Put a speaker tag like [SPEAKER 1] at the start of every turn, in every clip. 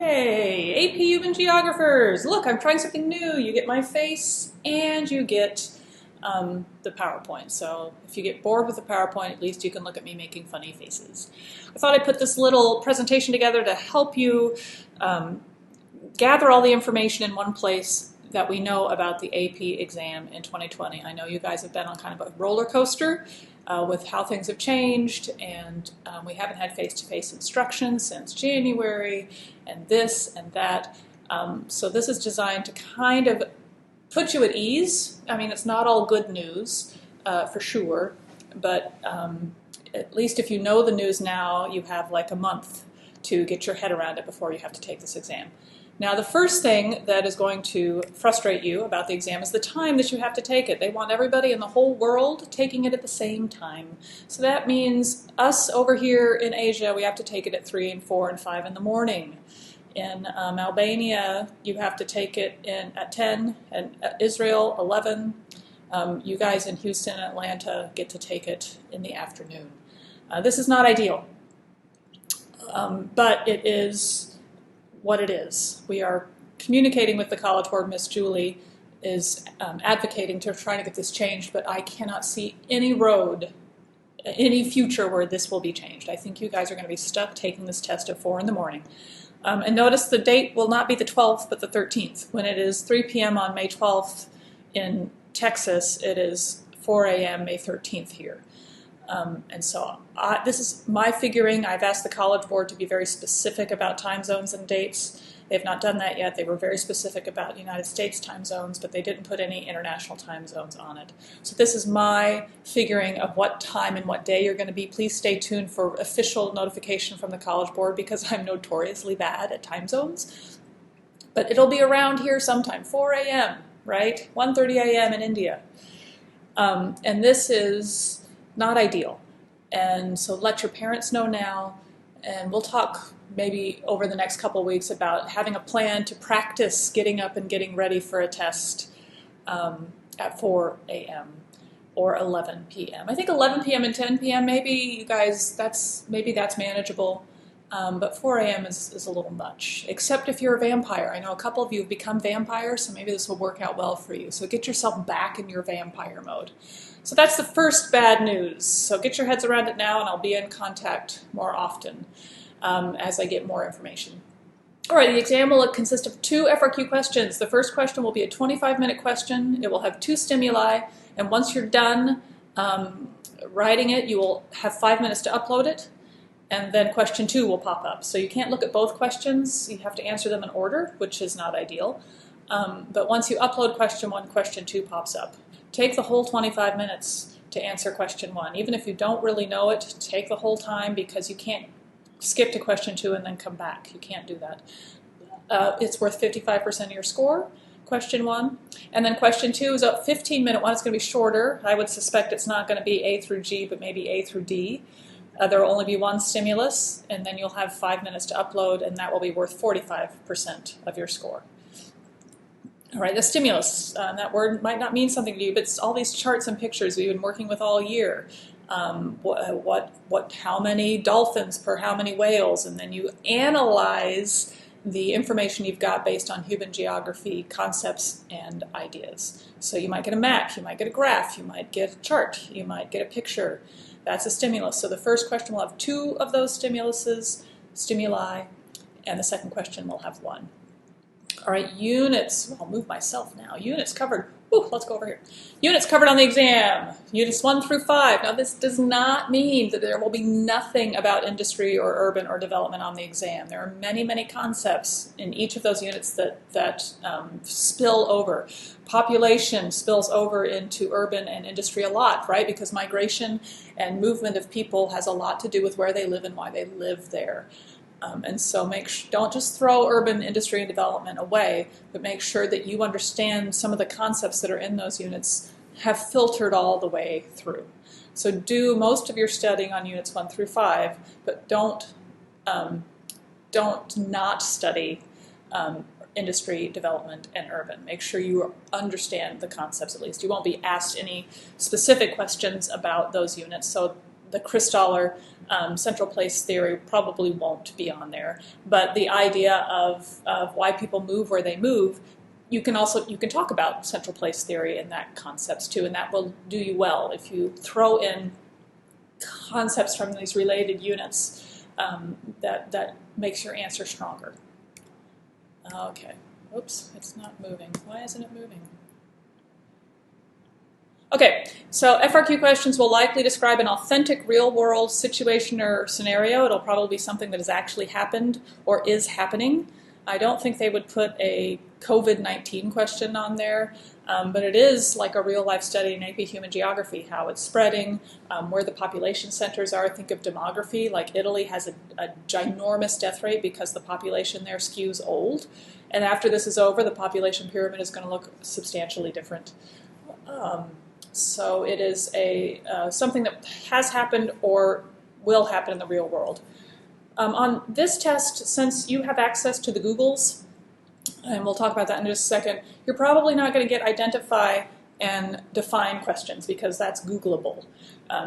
[SPEAKER 1] Hey, AP Human Geographers! Look, I'm trying something new. You get my face and you get the PowerPoint. So if you get bored with the PowerPoint, at least you can look at me making funny faces. I thought I'd put this little presentation together to help you gather all the information in one place that we know about the AP exam in 2020. I know you guys have been on kind of a roller coaster with how things have changed, and we haven't had face-to-face instruction since January, and this and that. So this is designed to kind of put you at ease. I mean, it's not all good news, for sure, but at least if you know the news now, you have like a month to get your head around it before you have to take this exam. Now, the first thing that is going to frustrate you about the exam is the time that you have to take it. They want everybody in the whole world taking it at the same time. So that means us over here in Asia, we have to take it at 3 and 4 and 5 in the morning. In Albania, you have to take it at 10, and Israel, 11. You guys in Houston and Atlanta get to take it in the afternoon. This is not ideal, but it is what it is. We are communicating with the College Board. Miss Julie is advocating to try to get this changed, but I cannot see any road, any future where this will be changed. I think you guys are going to be stuck taking this test at 4 in the morning. And notice the date will not be the 12th, but the 13th. When it is 3 p.m. on May 12th in Texas, it is 4 a.m. May 13th here. And so this is my figuring. I've asked the College Board to be very specific about time zones and dates. They have not done that yet. They were very specific about United States time zones, but they didn't put any international time zones on it. So this is my figuring of what time and what day you're going to be. Please stay tuned for official notification from the College Board because I'm notoriously bad at time zones. But it'll be around here sometime, 4 a.m., right? 1:30 a.m. in India. And this is not ideal. And so let your parents know now, and we'll talk maybe over the next couple of weeks about having a plan to practice getting up and getting ready for a test at 4 a.m. or 11 p.m. I think 11 p.m. and 10 p.m. maybe, you guys, that's manageable. But 4 a.m. is a little much, except if you're a vampire. I know a couple of you have become vampires, so maybe this will work out well for you. So get yourself back in your vampire mode. So that's the first bad news. So get your heads around it now, and I'll be in contact more often as I get more information. All right, the exam will consist of 2 FRQ questions. The first question will be a 25-minute question. It will have 2 stimuli, and once you're done writing it, you will have 5 minutes to upload it, and then question 2 will pop up. So you can't look at both questions. You have to answer them in order, which is not ideal. But once you upload question 1, question 2 pops up. Take the whole 25 minutes to answer question 1. Even if you don't really know it, take the whole time because you can't skip to question 2 and then come back. You can't do that. It's worth 55% of your score, question 1. And then question 2 is a 15-minute one. It's going to be shorter. I would suspect it's not going to be A through G, but maybe A through D. There will only be 1 stimulus, and then you'll have 5 minutes to upload, and that will be worth 45% of your score. All right, the stimulus, that word might not mean something to you, but it's all these charts and pictures we've been working with all year. How many dolphins per how many whales, and then you analyze the information you've got based on human geography concepts and ideas. So you might get a map, you might get a graph, you might get a chart, you might get a picture. That's a stimulus. So the first question will have 2 of those stimuli, and the second question will have 1. All right, units. I'll move myself now. Units covered. Whew, let's go over here. Units covered on the exam. Units 1 through 5. Now, this does not mean that there will be nothing about industry or urban or development on the exam. There are many, many concepts in each of those units that spill over. Population spills over into urban and industry a lot, right? Because migration and movement of people has a lot to do with where they live and why they live there. And so don't just throw urban industry and development away, but make sure that you understand some of the concepts that are in those units have filtered all the way through. So do most of your studying on units 1 through 5, but don't not study industry, development, and urban. Make sure you understand the concepts at least. You won't be asked any specific questions about those units, so the Christaller central place theory probably won't be on there. But the idea of why people move where they move, you can talk about central place theory and that concepts too, and that will do you well if you throw in concepts from these related units that makes your answer stronger. Okay. Oops, it's not moving. Why isn't it moving? Okay, so FRQ questions will likely describe an authentic real-world situation or scenario. It'll probably be something that has actually happened or is happening. I don't think they would put a COVID-19 question on there, but it is like a real-life study in AP Human Geography, how it's spreading, where the population centers are. Think of demography, like Italy has a ginormous death rate because the population there skews old. And after this is over, the population pyramid is going to look substantially different. So it is something that has happened or will happen in the real world. On this test, since you have access to the Googles, and we'll talk about that in just a second, you're probably not going to get identify and define questions because that's Googleable.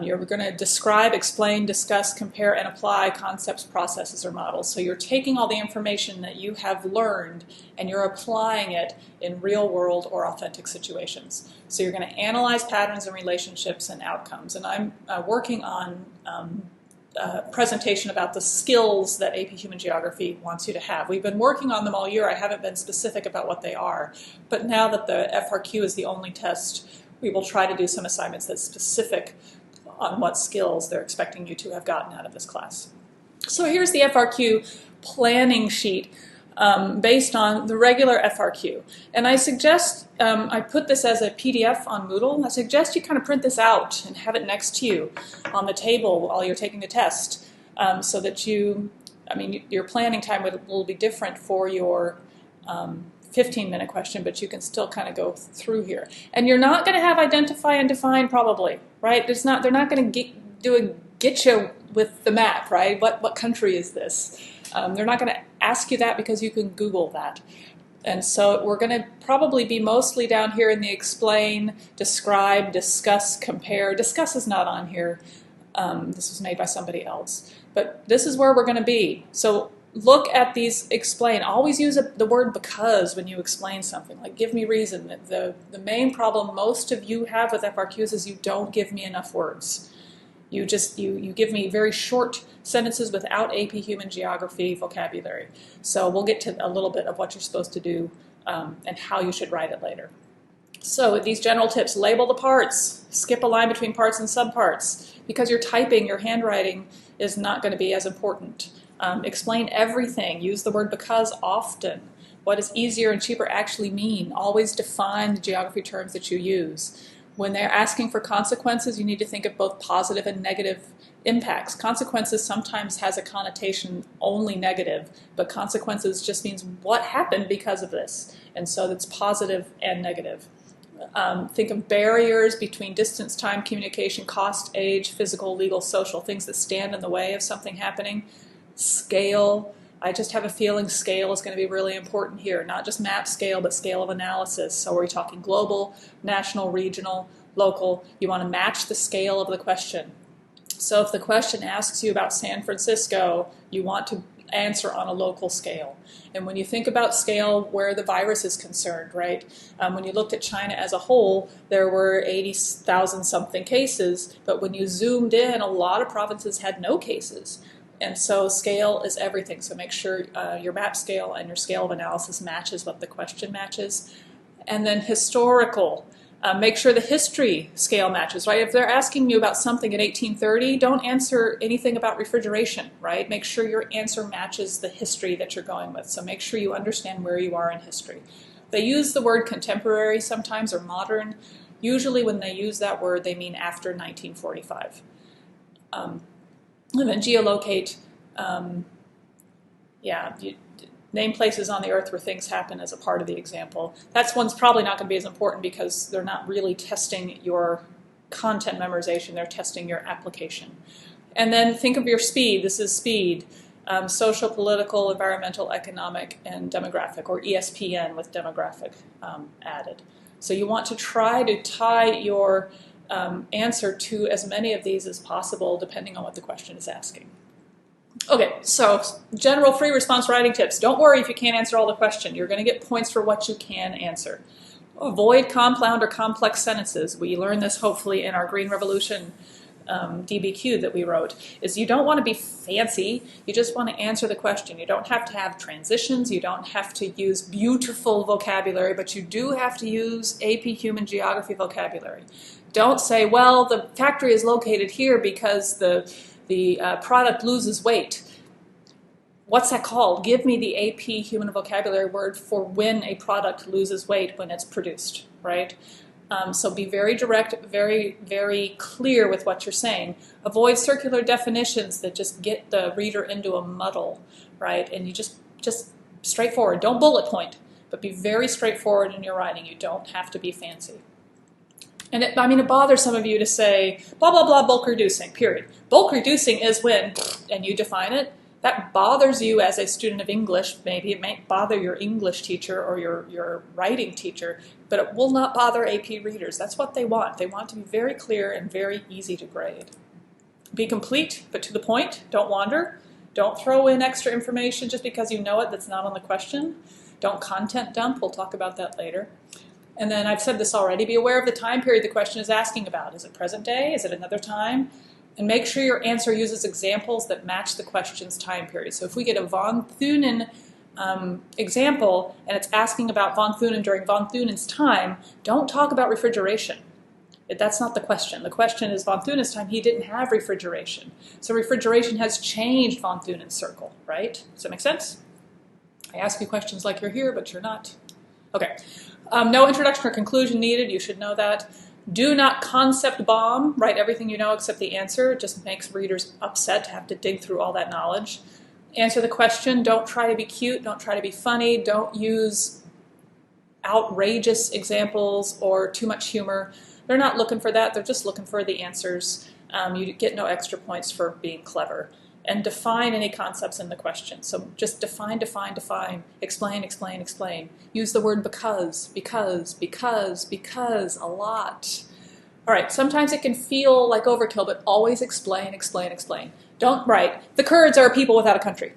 [SPEAKER 1] You're going to describe, explain, discuss, compare, and apply concepts, processes, or models. So you're taking all the information that you have learned and you're applying it in real-world or authentic situations. So you're going to analyze patterns and relationships and outcomes. And I'm working on presentation about the skills that AP Human Geography wants you to have. We've been working on them all year. I haven't been specific about what they are. But now that the FRQ is the only test, we will try to do some assignments that's specific on what skills they're expecting you to have gotten out of this class. So here's the FRQ planning sheet based on the regular FRQ. And I suggest, I put this as a PDF on Moodle. I suggest you kind of print this out and have it next to you on the table while you're taking the test so that your planning time will be different for your 15-minute question, but you can still kind of go through here. And you're not going to have identify and define probably, right? They're not going to get you with the map, right? What country is this? They're not going to ask you that because you can Google that. And so we're going to probably be mostly down here in the explain, describe, discuss, compare. Discuss is not on here. This was made by somebody else. But this is where we're going to be. So look at these explain. Always use the word because when you explain something. Like give me reason. The main problem most of you have with FRQs is you don't give me enough words. You give me very short sentences without AP Human Geography vocabulary. So we'll get to a little bit of what you're supposed to do and how you should write it later. So these general tips, label the parts, skip a line between parts and subparts. Because you're typing, your handwriting is not going to be as important. Explain everything. Use the word because often. What does easier and cheaper actually mean? Always define the geography terms that you use. When they're asking for consequences, you need to think of both positive and negative impacts. Consequences sometimes has a connotation only negative, but consequences just means what happened because of this. And so that's positive and negative. Think of barriers between distance, time, communication, cost, age, physical, legal, social, things that stand in the way of something happening. Scale. I just have a feeling scale is going to be really important here. Not just map scale, but scale of analysis. So are we talking global, national, regional, local? You want to match the scale of the question. So if the question asks you about San Francisco, you want to answer on a local scale. And when you think about scale where the virus is concerned, right? When you looked at China as a whole, there were 80,000 something cases, but when you zoomed in, a lot of provinces had no cases. And so scale is everything. So make sure your map scale and your scale of analysis matches what the question matches. And then historical. Make sure the history scale matches, right? If they're asking you about something in 1830, don't answer anything about refrigeration, right? Make sure your answer matches the history that you're going with. So make sure you understand where you are in history. They use the word contemporary sometimes or modern. Usually when they use that word, they mean after 1945. And then geolocate, name places on the earth where things happen as a part of the example. That one's probably not going to be as important because they're not really testing your content memorization, they're testing your application. And then think of your speed. This is speed, social, political, environmental, economic, and demographic, or ESPN with demographic added. So you want to try to tie your answer to as many of these as possible, depending on what the question is asking. Okay, so general free response writing tips. Don't worry if you can't answer all the question. You're going to get points for what you can answer. Avoid compound or complex sentences. We learned this hopefully in our Green Revolution DBQ that we wrote, is you don't want to be fancy, you just want to answer the question. You don't have to have transitions, you don't have to use beautiful vocabulary, but you do have to use AP Human Geography vocabulary. Don't say, well, the factory is located here because the product loses weight. What's that called? Give me the AP Human Vocabulary word for when a product loses weight when it's produced, right? So be very direct, very, very clear with what you're saying. Avoid circular definitions that just get the reader into a muddle, right? And you just straightforward. Don't bullet point, but be very straightforward in your writing. You don't have to be fancy. And it bothers some of you to say, blah, blah, blah, bulk reducing, period. Bulk reducing is when, and you define it. That bothers you as a student of English. Maybe it may bother your English teacher or your writing teacher, but it will not bother AP readers. That's what they want. They want to be very clear and very easy to grade. Be complete, but to the point. Don't wander. Don't throw in extra information just because you know it that's not on the question. Don't content dump. We'll talk about that later. And then I've said this already. Be aware of the time period the question is asking about. Is it present day? Is it another time? And make sure your answer uses examples that match the question's time period. So if we get a von Thunen example and it's asking about von Thunen during von Thunen's time, don't talk about refrigeration. That's not the question. The question is von Thunen's time, he didn't have refrigeration. So refrigeration has changed von Thunen's circle, right? Does that make sense? I ask you questions like you're here, but you're not. Okay. No introduction or conclusion needed. You should know that. Do not concept bomb, write everything you know except the answer. It just makes readers upset to have to dig through all that knowledge. Answer the question. Don't try to be cute. Don't try to be funny. Don't use outrageous examples or too much humor. They're not looking for that. They're just looking for the answers. You get no extra points for being clever. And define any concepts in the question. So just define, define, define. Explain, explain, explain. Use the word because a lot. All right, sometimes it can feel like overkill, but always explain, explain, explain. Don't write, the Kurds are a people without a country,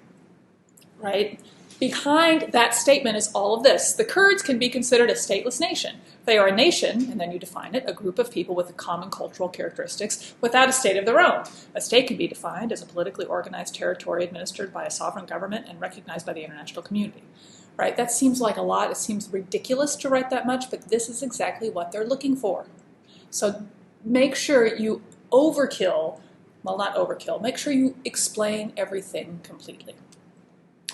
[SPEAKER 1] right? Behind that statement is all of this. The Kurds can be considered a stateless nation. They are a nation, and then you define it, a group of people with common cultural characteristics without a state of their own. A state can be defined as a politically organized territory administered by a sovereign government and recognized by the international community. Right? That seems like a lot. It seems ridiculous to write that much, but this is exactly what they're looking for. So make sure you overkill, well, not overkill, make sure you explain everything completely.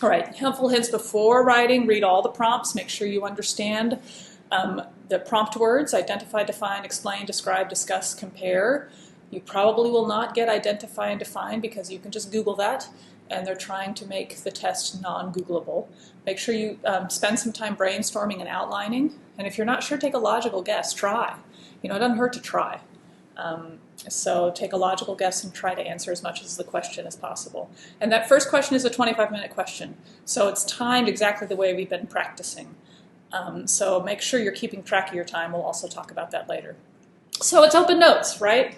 [SPEAKER 1] All right, helpful hints before writing, read all the prompts, make sure you understand the prompt words, identify, define, explain, describe, discuss, compare. You probably will not get identify and define because you can just Google that, and they're trying to make the test non-Googleable. Make sure you spend some time brainstorming and outlining, and if you're not sure, take a logical guess, try. You know, it doesn't hurt to try. So take a logical guess and try to answer as much as the question as possible. And that first question is a 25-minute question, so it's timed exactly the way we've been practicing. So make sure you're keeping track of your time. We'll also talk about that later. So it's open notes, right?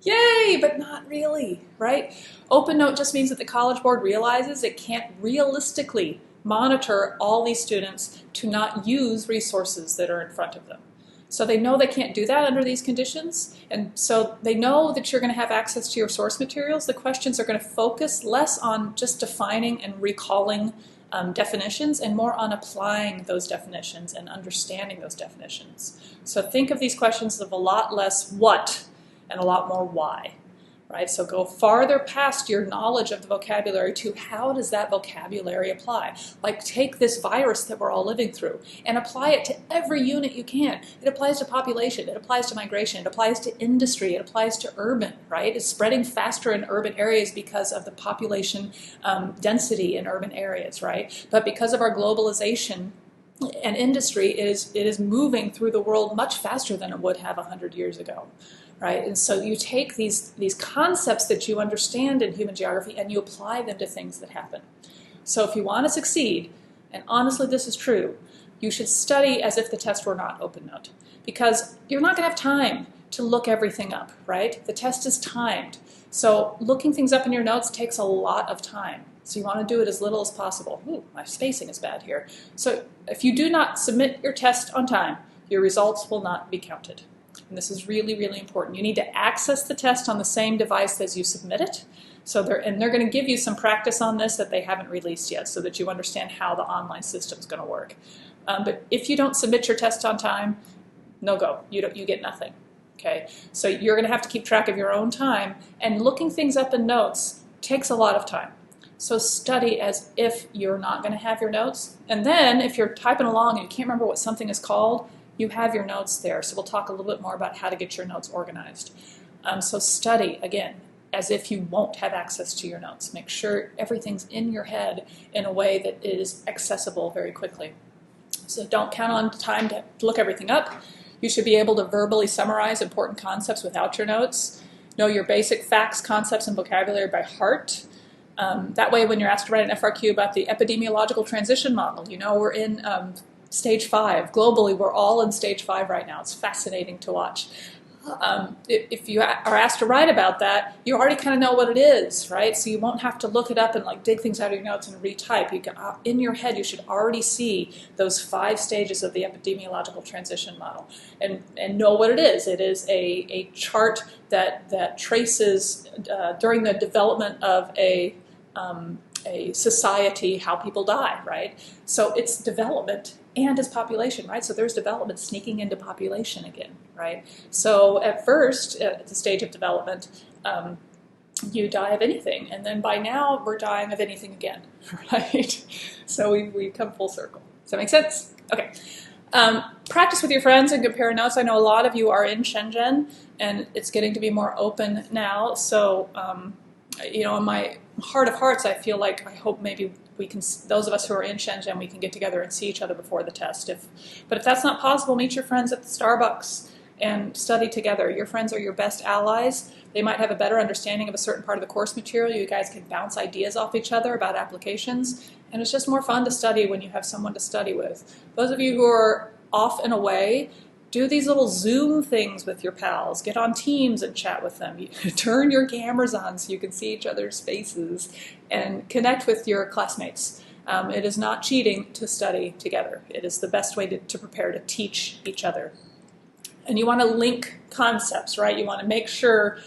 [SPEAKER 1] Yay, but not really, right? Open note just means that the College Board realizes it can't realistically monitor all these students to not use resources that are in front of them. So they know they can't do that under these conditions, and so they know that you're going to have access to your source materials. The questions are going to focus less on just defining and recalling definitions and more on applying those definitions and understanding those definitions. So think of these questions of a lot less what and a lot more why. Right? So go farther past your knowledge of the vocabulary to how does that vocabulary apply? Like take this virus that we're all living through and apply it to every unit you can. It applies to population, it applies to migration, it applies to industry, it applies to urban, right? It's spreading faster in urban areas because of the population density in urban areas, right? But because of our globalization and industry, it is moving through the world much faster than it would have 100 years ago. Right? And so you take these concepts that you understand in human geography and you apply them to things that happen. So if you want to succeed, and honestly this is true, you should study as if the test were not open note. Because you're not going to have time to look everything up, right? The test is timed. So looking things up in your notes takes a lot of time. So you want to do it as little as possible. Ooh, my spacing is bad here. So if you do not submit your test on time, your results will not be counted. And this is really, really important. You need to access the test on the same device as you submit it. So they're going to give you some practice on this that they haven't released yet so that you understand how the online system is going to work. But if you don't submit your test on time, no go. You get nothing. Okay? So you're going to have to keep track of your own time, and looking things up in notes takes a lot of time. So study as if you're not going to have your notes. And then if you're typing along and you can't remember what something is called, you have your notes there. So we'll talk a little bit more about how to get your notes organized. So study, again, as if you won't have access to your notes. Make sure everything's in your head in a way that is accessible very quickly. So don't count on time to look everything up. You should be able to verbally summarize important concepts without your notes. Know your basic facts, concepts, and vocabulary by heart. That way, when you're asked to write an FRQ about the epidemiological transition model, you know we're in stage 5. Globally, we're all in stage 5 right now. It's fascinating to watch. If you are asked to write about that, you already kind of know what it is, right? So you won't have to look it up and like dig things out of your notes and retype. You can, in your head, you should already see those 5 stages of the epidemiological transition model and know what it is. It is a chart that traces during the development of a society how people die, right? So it's development and it's population, right? So there's development sneaking into population again, right? So at first, at the stage of development, you die of anything, and then by now we're dying of anything again, right? So we've come full circle. Does that make sense? Okay. Practice with your friends and compare notes. I know a lot of you are in Shenzhen, and it's getting to be more open now. So, you know, in my heart of hearts, I feel like I hope maybe we can, those of us who are in Shenzhen, we can get together and see each other before the test. But if that's not possible, meet your friends at the Starbucks and study together. Your friends are your best allies. They might have a better understanding of a certain part of the course material. You guys can bounce ideas off each other about applications. And it's just more fun to study when you have someone to study with. Those of you who are off and away, do these little Zoom things with your pals. Get on Teams and chat with them. You turn your cameras on so you can see each other's faces and connect with your classmates. It is not cheating to study together. It is the best way to prepare to teach each other. And you want to link concepts, right? You want to make sure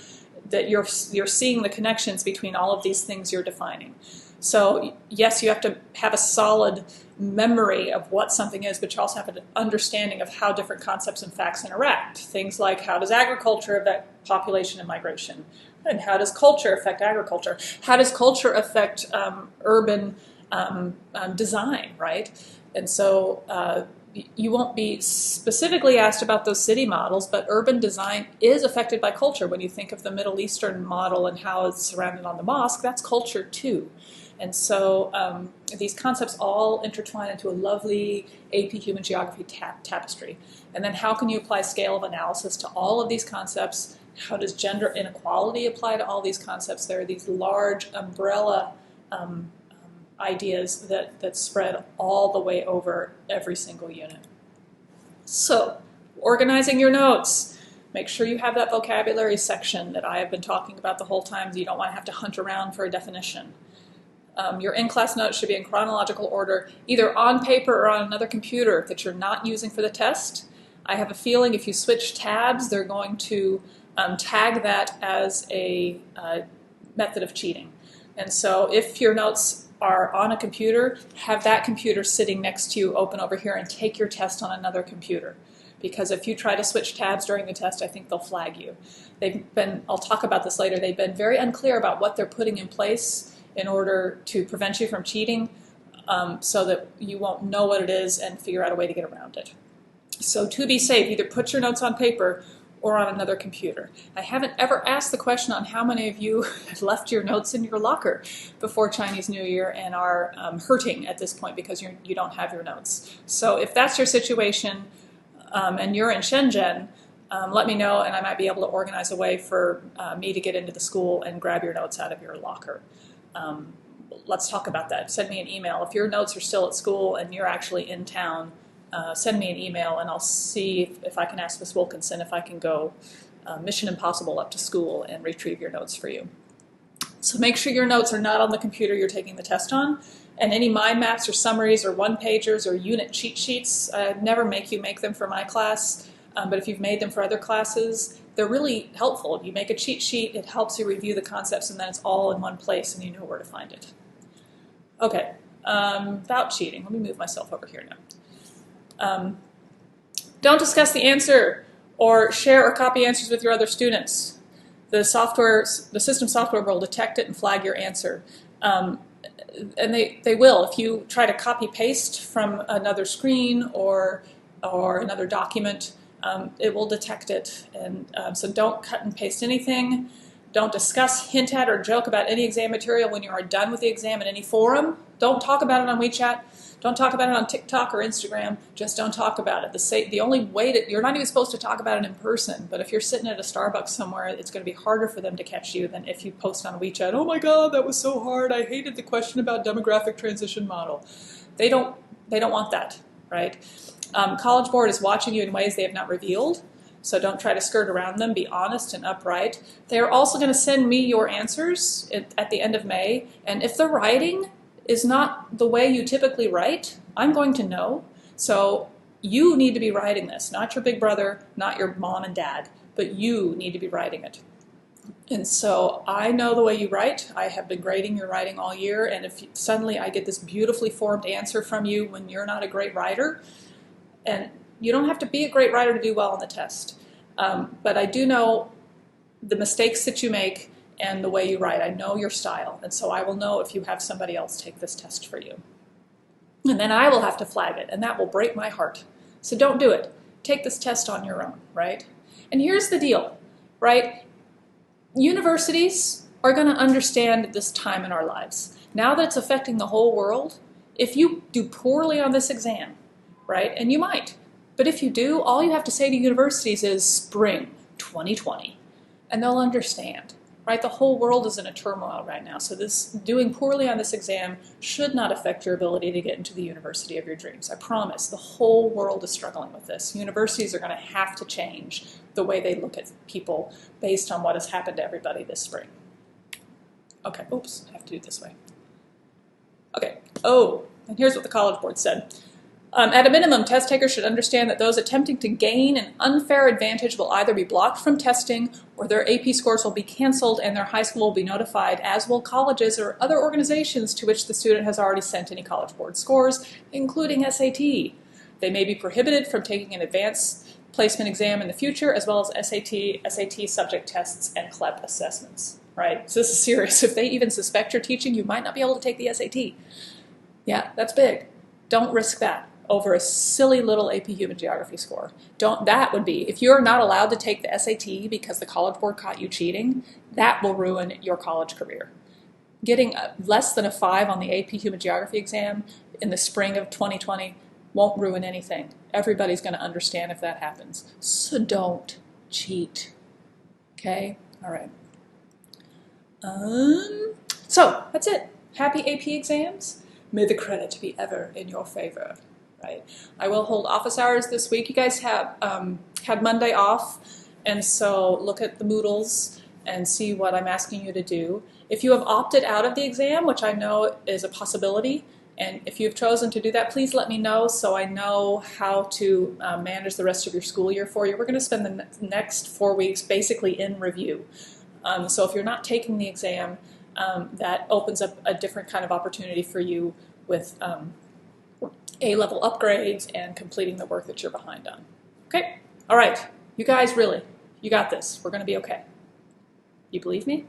[SPEAKER 1] that you're seeing the connections between all of these things you're defining. So yes, you have to have a solid memory of what something is, but you also have an understanding of how different concepts and facts interact. Things like, how does agriculture affect population and migration? And how does culture affect agriculture? How does culture affect urban design, right? And so you won't be specifically asked about those city models, but urban design is affected by culture. When you think of the Middle Eastern model and how it's surrounded on the mosque, that's culture too. And so these concepts all intertwine into a lovely AP Human Geography tapestry. And then how can you apply scale of analysis to all of these concepts? How does gender inequality apply to all these concepts? There are these large umbrella ideas that spread all the way over every single unit. So, organizing your notes. Make sure you have that vocabulary section that I have been talking about the whole time. You don't want to have to hunt around for a definition. Your in-class notes should be in chronological order, either on paper or on another computer that you're not using for the test. I have a feeling if you switch tabs, they're going to tag that as a method of cheating. And so if your notes are on a computer, have that computer sitting next to you open over here and take your test on another computer. Because if you try to switch tabs during the test, I think they'll flag you. I'll talk about this later, they've been very unclear about what they're putting in place in order to prevent you from cheating, so that you won't know what it is and figure out a way to get around it. So to be safe, either put your notes on paper or on another computer. I haven't ever asked the question on how many of you have left your notes in your locker before Chinese New Year and are hurting at this point because you don't have your notes. So if that's your situation and you're in Shenzhen, let me know and I might be able to organize a way for me to get into the school and grab your notes out of your locker. Let's talk about that. Send me an email. If your notes are still at school and you're actually in town, send me an email and I'll see if I can ask Ms. Wilkinson if I can go Mission Impossible up to school and retrieve your notes for you. So make sure your notes are not on the computer you're taking the test on. And any mind maps or summaries or one-pagers or unit cheat sheets, I'd never make you make them for my class. But if you've made them for other classes, they're really helpful. You make a cheat sheet, it helps you review the concepts, and then it's all in one place and you know where to find it. Okay, about cheating. Let me move myself over here now. Don't discuss the answer or share or copy answers with your other students. The system software will detect it and flag your answer. And they will. If you try to copy paste from another screen or another document, it will detect it. And so don't cut and paste anything. Don't discuss, hint at, or joke about any exam material when you are done with the exam in any forum. Don't talk about it on WeChat. Don't talk about it on TikTok or Instagram. Just don't talk about it. The only way that you're not even supposed to talk about it in person, but if you're sitting at a Starbucks somewhere, it's going to be harder for them to catch you than if you post on WeChat, oh my God, that was so hard. I hated the question about demographic transition model. They don't want that, right? College Board is watching you in ways they have not revealed, so don't try to skirt around them. Be honest and upright. They are also going to send me your answers at the end of May, and if the writing is not the way you typically write, I'm going to know. So you need to be writing this, not your big brother, not your mom and dad, but you need to be writing it. And so I know the way you write. I have been grading your writing all year, and if suddenly I get this beautifully formed answer from you when you're not a great writer, and you don't have to be a great writer to do well on the test, but I do know the mistakes that you make and the way you write. I know your style, and so I will know if you have somebody else take this test for you. And then I will have to flag it, and that will break my heart. So don't do it. Take this test on your own, right? And here's the deal, right? Universities are going to understand this time in our lives. Now that it's affecting the whole world, if you do poorly on this exam, right, and you might, but if you do, all you have to say to universities is spring 2020, and they'll understand. Right? The whole world is in a turmoil right now, so this doing poorly on this exam should not affect your ability to get into the university of your dreams. I promise. The whole world is struggling with this. Universities are going to have to change the way they look at people based on what has happened to everybody this spring. Okay, oops, I have to do it this way. Okay, and here's what the College Board said. At a minimum, test takers should understand that those attempting to gain an unfair advantage will either be blocked from testing or their AP scores will be canceled and their high school will be notified, as will colleges or other organizations to which the student has already sent any College Board scores, including SAT. They may be prohibited from taking an advanced placement exam in the future, as well as SAT subject tests, and CLEP assessments. Right? So this is serious. If they even suspect you're teaching, you might not be able to take the SAT. Yeah, that's big. Don't risk that over a silly little AP Human Geography score. That would be, if you're not allowed to take the SAT because the College Board caught you cheating, that will ruin your college career. Getting less than a 5 on the AP Human Geography exam in the spring of 2020 won't ruin anything. Everybody's going to understand if that happens. So don't cheat. Okay? All right. So that's it. Happy AP exams. May the credit be ever in your favor. Right. I will hold office hours this week. You guys have had Monday off, and so look at the Moodles and see what I'm asking you to do. If you have opted out of the exam, which I know is a possibility, and if you've chosen to do that, please let me know so I know how to manage the rest of your school year for you. We're going to spend the next 4 weeks basically in review. So if you're not taking the exam, that opens up a different kind of opportunity for you with A-level upgrades and completing the work that you're behind on. Okay? All right. You guys, really, you got this. We're going to be okay. You believe me?